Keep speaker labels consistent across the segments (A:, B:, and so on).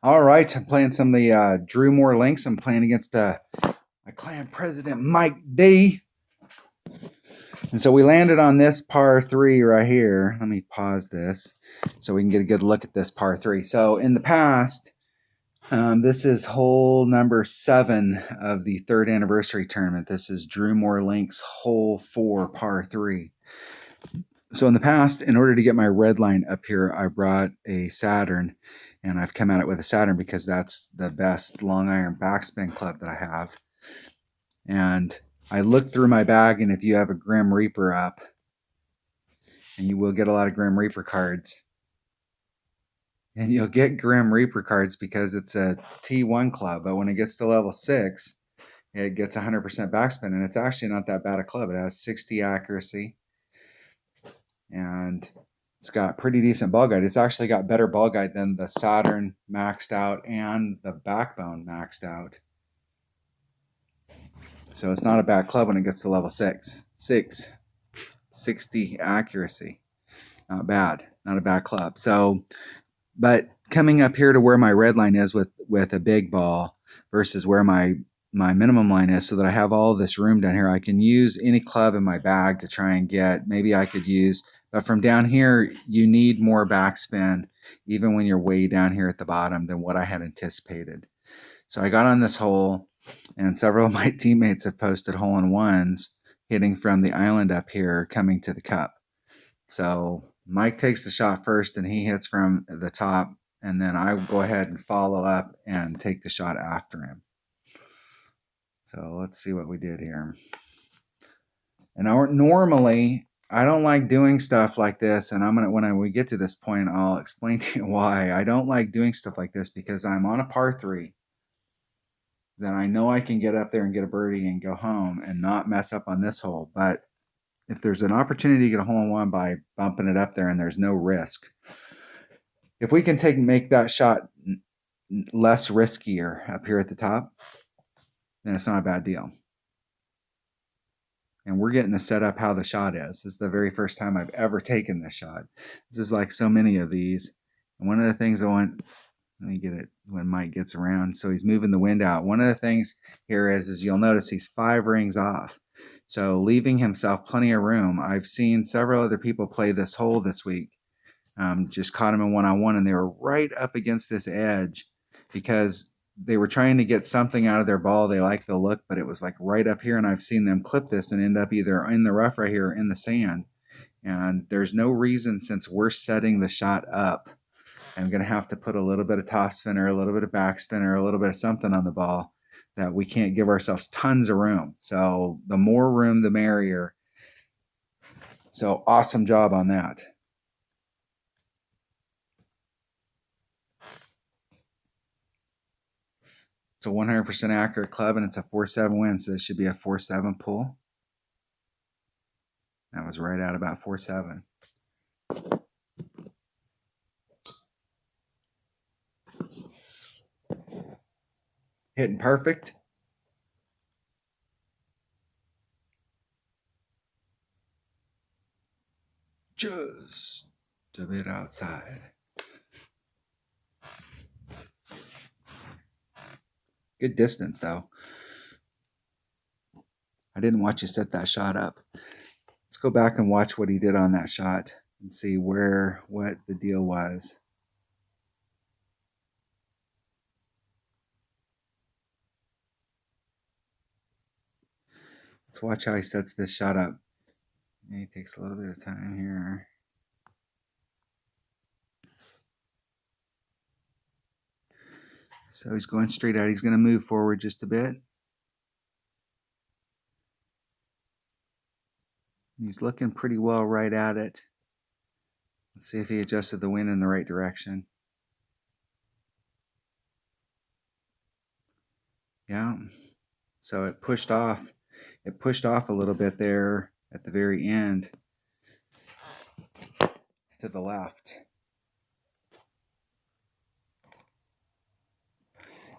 A: All right, I'm playing some of the Drumore links. I'm playing against my clan president, Mike D. And so we landed on this par 3 right here. Let me pause this so we can get a good look at this par 3. So in the past, this is hole number 7 of the 3rd anniversary tournament. This is Drumore Links hole 4, par 3. So in the past, in order to get my red line up here, I brought a Saturn, and I've come at it with a Saturn because that's the best long iron backspin club that I have. And I looked through my bag, and if you have a Grim Reaper up, and you will get a lot of Grim Reaper cards, and you'll get Grim Reaper cards because it's a T1 club, but when it gets to level 6, it gets 100% backspin, and it's actually not that bad a club. It has 60 accuracy, and it's got pretty decent ball guide. It's actually got better ball guide than the Saturn maxed out and the Backbone maxed out. So it's not a bad club when it gets to level 6. 60 accuracy. Not bad. Not a bad club. So, but coming up here to where my red line is with a big ball versus where my minimum line is, so that I have all this room down here, I can use any club in my bag to try and get, maybe I could use, but from down here, you need more backspin, even when you're way down here at the bottom, than what I had anticipated. So I got on this hole, and several of my teammates have posted hole-in-ones hitting from the island up here coming to the cup. So Mike takes the shot first, and he hits from the top, and then I go ahead and follow up and take the shot after him. So let's see what we did here. And normally, I don't like doing stuff like this, and when we get to this point, I'll explain to you why. I don't like doing stuff like this because I'm on a par 3. Then I know I can get up there and get a birdie and go home and not mess up on this hole. But if there's an opportunity to get a hole-in-one by bumping it up there and there's no risk, if we can make that shot less riskier up here at the top, then it's not a bad deal. And we're getting the setup how the shot is. This is the very first time I've ever taken this shot. This is like so many of these. And one of the things I want, let me get it when Mike gets around. So he's moving the wind out. One of the things here is you'll notice he's 5 rings off. So leaving himself plenty of room. I've seen several other people play this hole this week. Just caught him in one-on-one, and they were right up against this edge because they were trying to get something out of their ball. They liked the look, but it was like right up here, and I've seen them clip this and end up either in the rough right here or in the sand. And there's no reason, since we're setting the shot up, I'm going to have to put a little bit of top spin or a little bit of backspin or a little bit of something on the ball, that we can't give ourselves tons of room. So the more room, the merrier. So awesome job on that. It's a 100% accurate club, and it's a 4-7 win, so this should be a 4-7 pull. That was right out about 4-7. Hitting perfect. Just a bit outside. Good distance, though. I didn't watch you set that shot up. Let's go back and watch what he did on that shot and see what the deal was. Let's watch how he sets this shot up. He takes a little bit of time here. So he's going straight out. He's going to move forward just a bit. He's looking pretty well right at it. Let's see if he adjusted the wind in the right direction. Yeah. So it pushed off. It pushed off a little bit there at the very end to the left.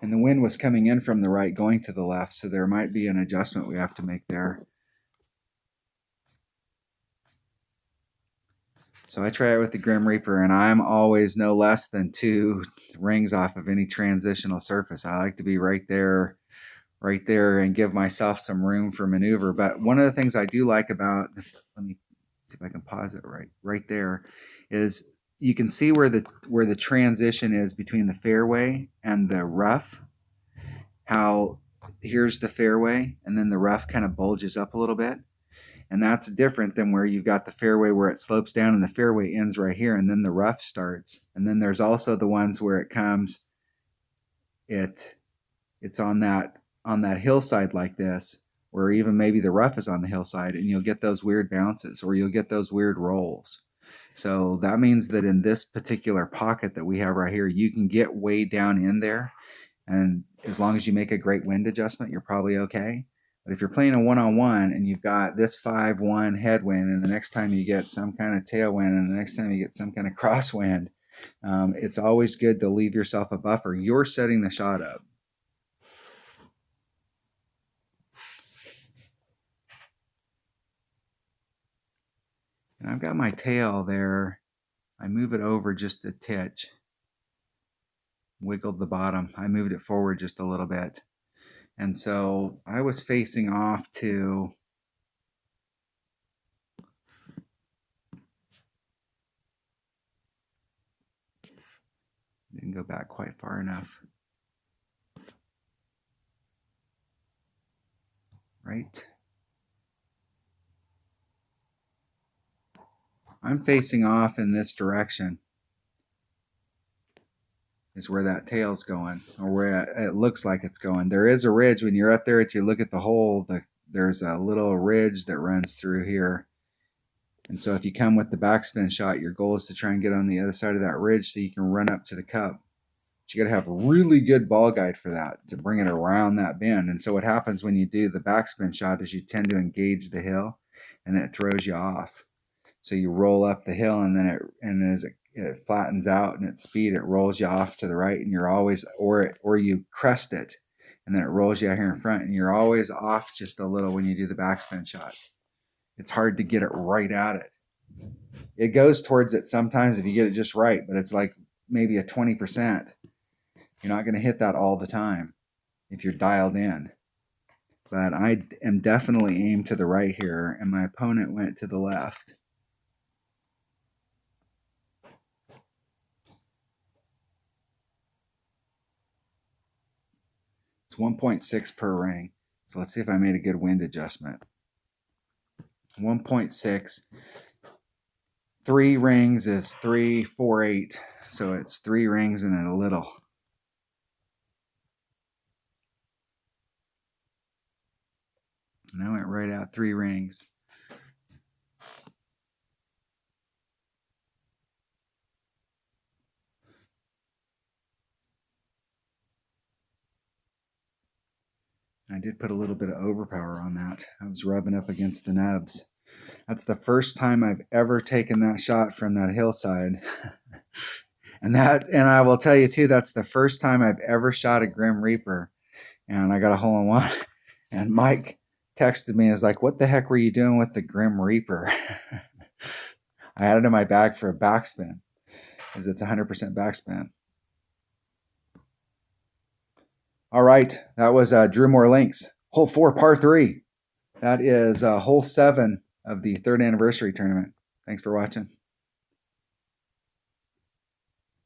A: And the wind was coming in from the right, going to the left, so there might be an adjustment we have to make there. So I try it with the Grim Reaper, and I'm always no less than 2 rings off of any transitional surface. I like to be right there, and give myself some room for maneuver. But one of the things I do like about, let me see if I can pause it right there, is you can see where the transition is between the fairway and the rough. How here's the fairway, and then the rough kind of bulges up a little bit. And that's different than where you've got the fairway where it slopes down and the fairway ends right here, and then the rough starts. And then there's also the ones where it comes, it's on that hillside like this, or even maybe the rough is on the hillside, and you'll get those weird bounces or you'll get those weird rolls. So that means that in this particular pocket that we have right here, you can get way down in there, and as long as you make a great wind adjustment, you're probably okay. But if you're playing a one-on-one and you've got this 5-1 headwind, and the next time you get some kind of tailwind, and the next time you get some kind of crosswind, it's always good to leave yourself a buffer. You're setting the shot up. And I've got my tail there. I move it over just a titch. Wiggled the bottom. I moved it forward just a little bit. And so I was facing off to, didn't go back quite far enough. Right? I'm facing off in this direction is where that tail's going, or where it looks like it's going. There is a ridge when you're up there. If you look at the hole, there's a little ridge that runs through here. And so if you come with the backspin shot, your goal is to try and get on the other side of that ridge so you can run up to the cup. But you got to have a really good ball guide for that, to bring it around that bend. And so what happens when you do the backspin shot is you tend to engage the hill, and it throws you off. So you roll up the hill, and then as it flattens out and its speed, it rolls you off to the right, and you're always, or you crest it, and then it rolls you out here in front, and you're always off just a little when you do the backspin shot. It's hard to get it right at it. It goes towards it sometimes if you get it just right, but it's like maybe a 20%. You're not going to hit that all the time if you're dialed in. But I am definitely aimed to the right here, and my opponent went to the left. It's 1.6 per ring. So let's see if I made a good wind adjustment. 1.6. 3 rings is 3, 4, 8. So it's 3 rings and a little. And I went right out 3 rings. I did put a little bit of overpower on that. I was rubbing up against the nubs. That's the first time I've ever taken that shot from that hillside. and I will tell you too, that's the first time I've ever shot a Grim Reaper, and I got a hole in one. And Mike texted me and was like, "What the heck were you doing with the Grim Reaper?" I had it in my bag for a backspin, because it's 100% backspin. All right, that was Drumore Links, hole 4, par 3. That is hole 7 of the 3rd anniversary tournament. Thanks for watching.